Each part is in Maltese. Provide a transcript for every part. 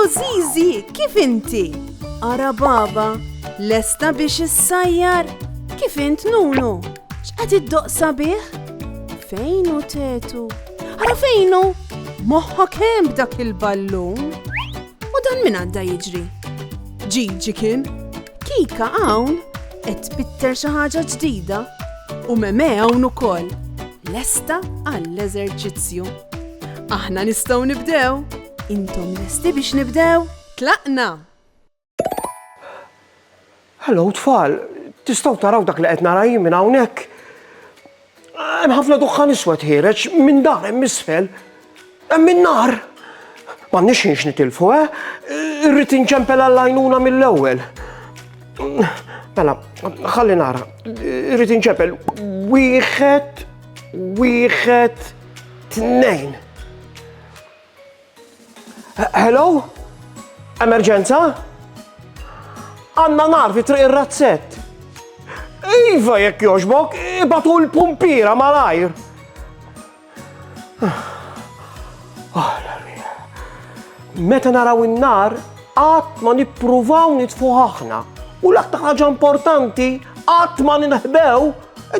Zizi, kif inti? Ara baba, lesta biex issajjar? Kif int Nunu? X'qed iddoqsa bih? Fejnu tetu? Ara fejnu? Moħħok hemm b'dak il-ballun? U dan min għadda jiġri? Ġiġi kien? Kika hawn qed tbitter xi ħaġa ġdida u Meme hawn ukoll. Lesta għall-eżerċizzju. Aħna nistgħu nibdew. Intom lesti biex nibdew? Tlaqna! Hello, tfal, tistgħu taraw dak li qed nara jien minn hawnhekk? Hemm ħafna duħħan iswed ħireġ minn dar hemm isfel. Hemm in-nar. M'għandniex ħinx nitilfu, irrid inċempel għall-għajnuna mill-ewwel. Mela, ħalli nara. Irrid inċempel wieħed, tnejn. Hello? Emerġenza? Għandna nar fi triq ir-razzett. Iva jekk jogħġbok, ibatu l-pumpira malajr. Meta naraw in-nar, qatt ma nippruvaw nitfgħu aħna. U l-aktar ħaġa importanti, qatt ma ninħbew,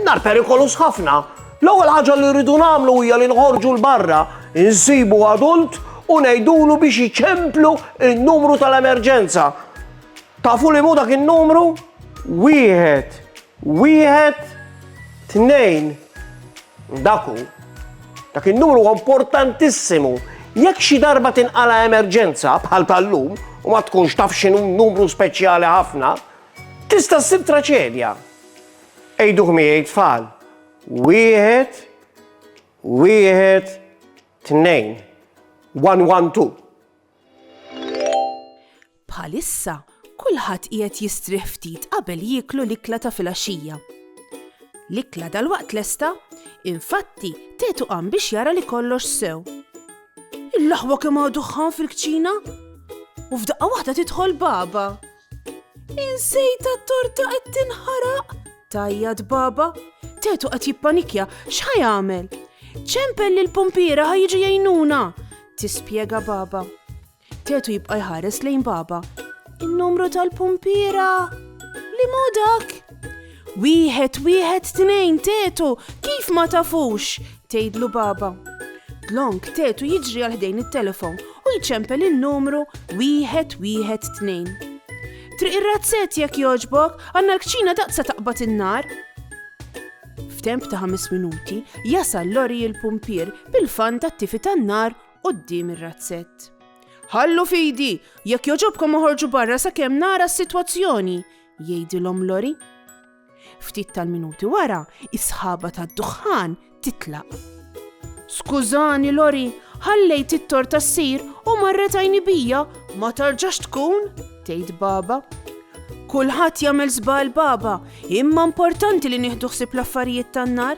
in-nar perikolus ħafna. L-ewwel ħaġa li rridu nagħmlu hija li nħorġu l-barra, insibu adult u ngħidulu biex jiċemplu n-numru tal-emerġenza. Tafu li mu dak in-numru? Wieħed, tnejn. Daku. Dak in-numru huwa importantissimu. Jekk xi darba tinqala emerġenza bħal tal-lum u ma tkunx taf x'inhu numru speċjali ħafna, tista' ssib traċedja. Ejduh miegħi tfal. Wieħed, tnejn. 112. Bħalissa kulħadd qiegħed jistrieħ ftit qabel jieklu l-ikla ta' filgħaxija. L-ikla dalwaqt lesta, infatti tetu qam biex jara li kollox sew. Il-laħwa kemm hawn duħħan fil-kċina u f'daqqa waħda tidħol baba. Insejta t-torta qed tinħaraq. Tajjad baba, tetu qed jippanikja x'ħajamel. ċempel lill-pumpira ħajjiġu jgħinuna. Tispjega baba. Tetu jibqa' jħares lejn baba. In-numru tal-pumpira. Li mu dak? Wieħed, tnejn, tetu, kif ma tafux? Tgħidlu baba. Dlonk tetu jiġri għal ħdejn it-telefon u jċempel il-numru 112. Triq ir-razzett jekk jogħġbok, għandna l-kċina daqsa taqbad in-nar. F'temp ta' 5 minuti jasal lori il-pumpir bil-fan tat-tifi tan-nar quddiem ir-razzett. Ħallu fidi, jekk joġobkom uħorġu barra sakemm nara s-sitwazzjoni, jgħidilhom lori. Ftit tal-minuti wara, is-sħaba tad-duħħan titlaq. Skużani lori, ħallejt it-torta ssir u marret għajni bija, ma tarġax tkun? Tgħid baba. Kulħadd jagħmel żball baba, imma importanti li nieħdu ħsieb l-affarijiet tan-nar.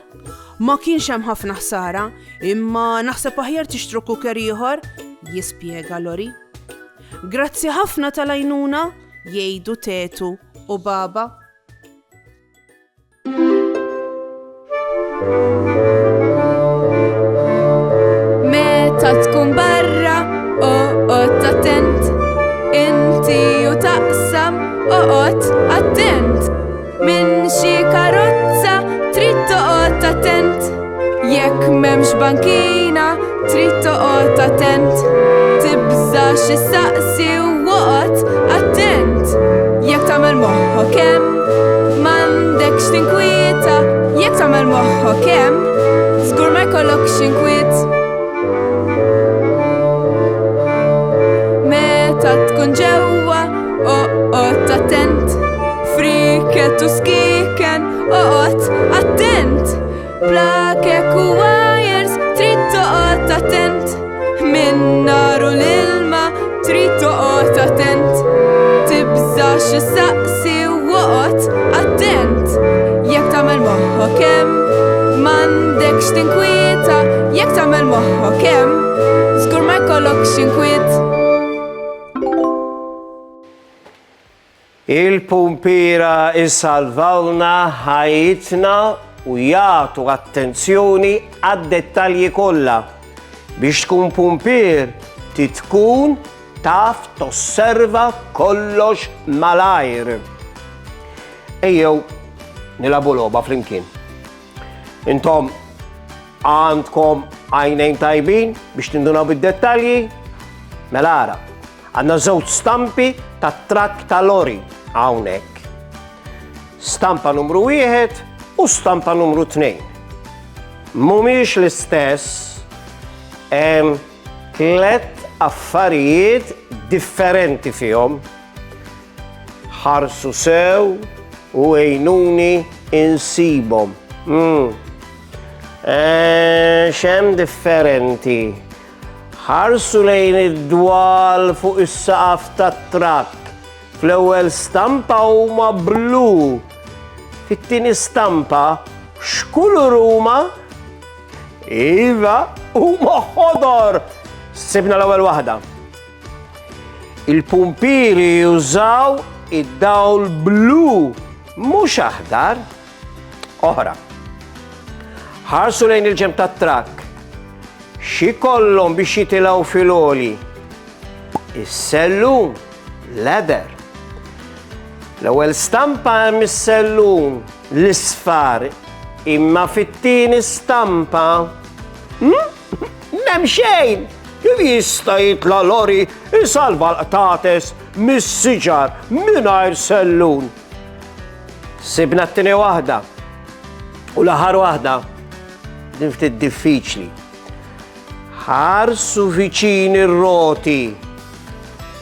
Ma kienx hemm ħafna ħsara, imma naħseb aħjar tixtru kuker ieħor, jispjega lori. Grazzi ħafna tal-għajnuna, jgħidu tetu u baba. Meta tkun barra, oqgħod attent, inti u taqsam, oqgħod attent. Minn xi karozza trid toqgħod attent. Jekk m'hemmx bankina trid toqgħod attent. Tibża xi saqsi u oqgħod attent. Jekk tagħmel moħħok hemm, m'għandekx tinkwieta. Jekk tagħmel moħħok hemm, żgur ma jkollokx inkwiet. Meta tkun ġewwa, oqgħod attent. Friket u skiken, oqgħod attent. Plakek u wires trid toqgħod attent. Min nar u l-ilma trid toqgħod attent. Tibża xi saqsi u oqgħod attent. Jekk tagħmel moħħok hemm, m'għandekx tinkwieta. Jekk tagħmel moħħok hemm, żgur ma jkollokx inkwiet. Il-pumpira issalvawna ħajjitna u jagħtu attenzjoni għad-dettalji kollha. Biex tkun pumpir, tkun taf tosserva kollox malajr. Ejjew nilabu logħba flimkien. Intom għandkom għajnejn tajbin biex tindunaw bid-dettalji? Mela ara, għandna żewġ stampi tat-trakk tal-lori hawnhekk. Stampa numru 1 u stampa numru 2. Mhumiex l-istess, hemm 3 affarijiet differenti fihom. Ħarsu sew u għejnuni insibhom. Xem differenti. Ħarsu lejn id-dwal fuq is-saqaf tat-trakk. Fl-ewwel stampa huma blu. Fit-tieni stampa x'kulur huma? Iva, huma ħodor. Sibna l-ewwel waħda. Il-pumpiri jużaw id-dawl blu, mhux aħdar. Oħra. Ħarsu lejn il-ġenb tat-trakk. Xi kollhom biex jitilgħu fil-għoli? Is-sellum, leder. L-ewwel stampa hemm is-sellum, l-isfar, imma fit-tieni stampa m'hemm xejn. Kif jista' jitla' lori isalva l-qtates mis-siġar mingħajr sellun? Sibna t-tieni waħda. U l-aħħar waħda din ftit diffiċli. Ħarsu viċin ir-roti.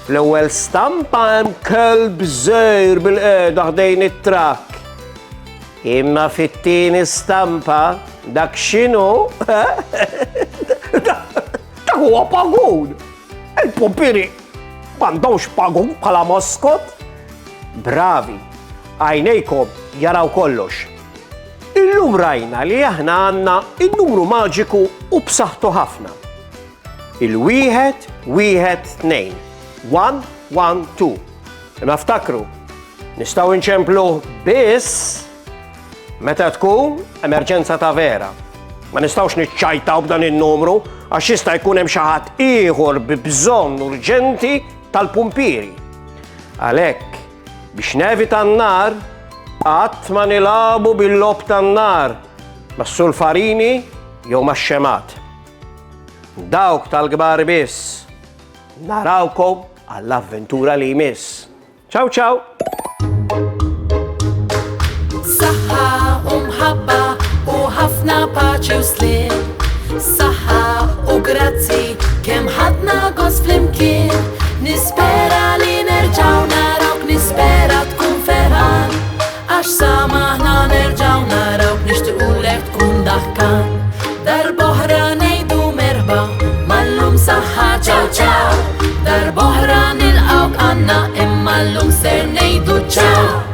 Fl-ewwel stampa hemm kelb żgħir bil-qiegħda ħdejn it-trakk. Imma fit-tieni stampa dak x'inhu? Dak huwa pagun. Il-pumpiri m'għandhomx pagun bħala maskot. Bravi, għajnejkom jaraw kollox. Illum rajna li aħna għandna il-numru maġiku u b'saħħtu ħafna. Il-1, 1, 2. 1, 1, 2. Imma ftakru, nistgħu nċempluh biss meta tkun emerġenza ta' vera. Ma nistgħux niċċajtaw b'dan in-numru għax jista' jkun hemm xi ħadd ieħor bi bżonn urġenti tal-pumpiri. Għalhekk biex nevita n-nar qatt ma nilagħbu bil-logħob tan-nar mas-sulfarini jew max-xemat. Dawk tal-kbar biss. Narawkom għall-avventura li jmiss. Ciao ciao! Saħħa u mħabba u ħafna paċi u slim. Saħħa u grazzi kemm ħadna gost flimkien. Nispera li nerġaw narawk, nispera tkun ferħan. Għax samaħna nerġaw narawk, nixtiequlek tkun daħkan. Darb'oħra ngħidu merħba, mallum saħħa ciao ciao. Darb'oħra nilqawk għandna imma llum ser ngħidu ciao.